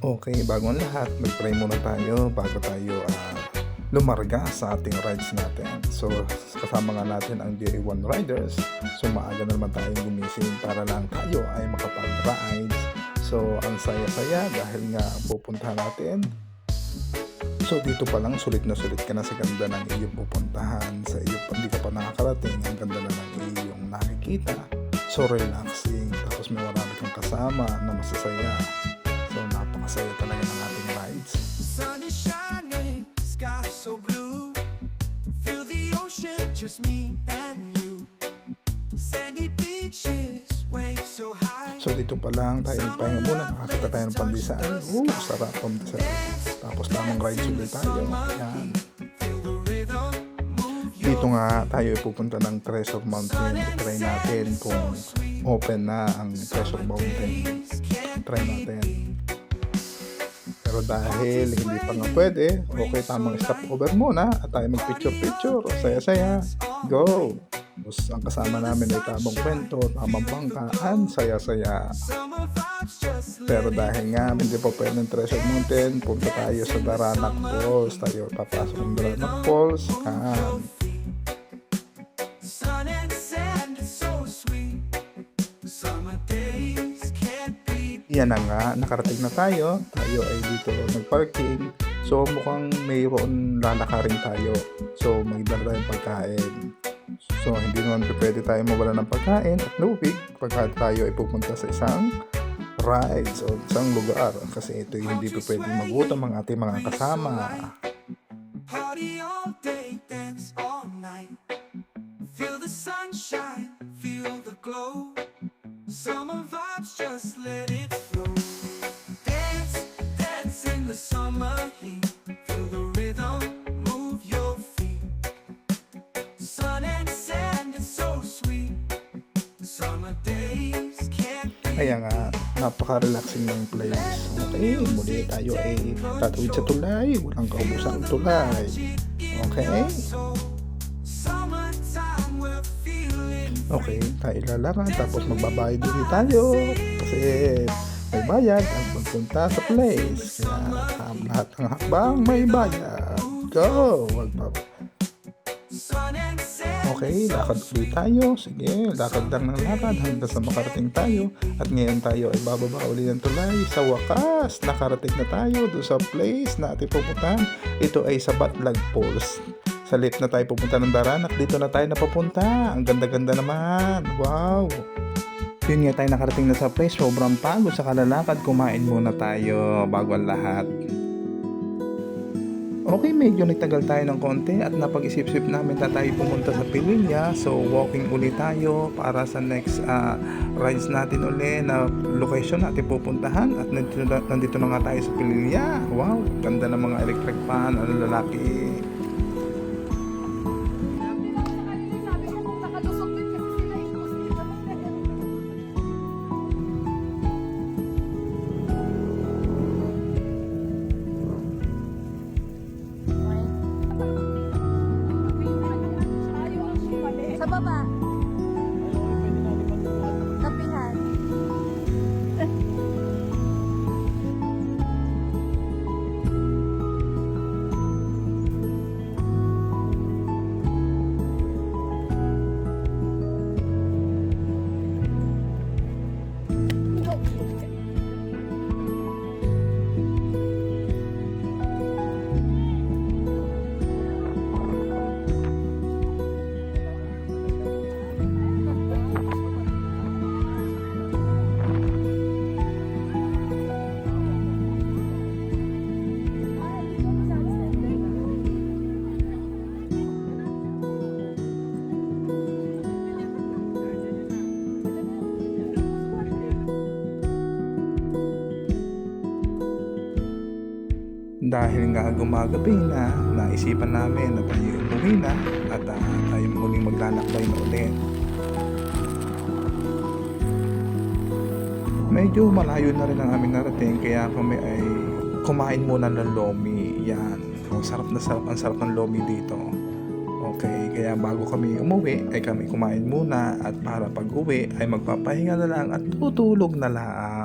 Okay, bago ang lahat, mag-pray muna tayo bago tayo lumarga sa ating rides natin. So, kasama nga natin ang Day 1 riders. So, maaga na naman tayong gumising para lang tayo ay makapag-rides. So, ang saya-saya dahil nga pupuntahan natin. So, dito pa lang sulit na sulit ka na sa ganda ng iyong pupuntahan. Sa iyo pa, hindi ka pa nakakarating, ang ganda na ng iyong nakikita. So, relaxing. Tapos may marami kang kasama na masasaya. So, napakasaya talaga ng ating rides. Sun is shining, sky so blue. Feel the ocean, just me and you. Sandy beaches, waves so high. So, dito pa lang tayo nagpahinga muna. Nakakita tayo ng pandesal. Sarap pandesal. Tapos tamang rides ulit tayo. Yan. Feel the rhythm, move your Dito nga tayo pupunta ng Treasure Mountain. Try natin kung open na ang Treasure Mountain. Try natin. Pero dahil hindi pa nga pwede, okay, tamang stop over muna at tayo mag-picture-picture. Saya-saya. Go! Tapos ang kasama namin ay tamang kwento, tamang bangkaan, saya-saya. summer vibes, just Pero dahil nga hindi pa pwede ng Treasure Mountain, punta tayo sa Daranac Falls. Tayo papasok ng Daranac Falls. sun and sand is so sweet. Summer days can't be. Yan na nga, nakarating na tayo. Tayo ay dito nag-parking. So mukhang mayroon lalakarin tayo. So magdala tayong pagkain. So hindi naman pwede tayo mawala ng pagkain at lubig pagka tayo ay pupunta sa isang ride o isang lugar. Kasi ito hindi pwede magutom ang ating mga kasama. Party all day, dance all night. Feel the sunshine, feel the glow. Summer vibes, just let it flow. Dance, dance in the summer heat. Feel the rhythm, move your feet. Sun and sand is so sweet. Summer days can't be. Kaya nga, napaka-relaxing ng place. Okay, muli tayo ay tatawid sa tulay. Walang kaubusang tulay. Okay? Summertime, we're feeling. Okay, tayo lalakad tapos magbabayad din tayo kasi may bayad ang pagpunta sa place. Kaya lahat ng hakbang may bayad. Go! Sun and sand. Okay, lakad ulit tayo. Sige, lakad lang ng lakad hanggang sa makarating tayo. At ngayon tayo ay bababa ulit ng tulay. Sa wakas, nakarating na tayo doon sa place na ating pupuntahan. Ito ay sa Batlag Falls. Sa lift na tayo pupunta ng Daranac, dito na tayo napapunta. Ang ganda-ganda naman. Wow! Yun nga tayo nakarating na sa place. Sobrang pagod sa kalalakad. Kumain muna tayo bago ang lahat. Okay, medyo nagtagal tayo ng konti at napag-isip-isip namin na tayo pumunta sa Pililla. So, walking ulit tayo para sa next rides natin ulit na location natin pupuntahan. At nandito na nga tayo sa Pililla. Wow, ganda ng mga electric fan, lalaki. Sabi ko kung nakalusok din kasi sila sa baba. Tapihan. Dahil nga gumagabi na, naisipan namin na tayo umuwi na at tayo muling maglalakbay na ulit. Medyo malayo na rin ang aming narating kaya kami ay kumain muna ng lomi. Yan, ang sarap ng lomi dito. Okay, kaya bago kami umuwi ay kami kumain muna at para pag uwi ay magpapahinga na lang at tutulog na lang.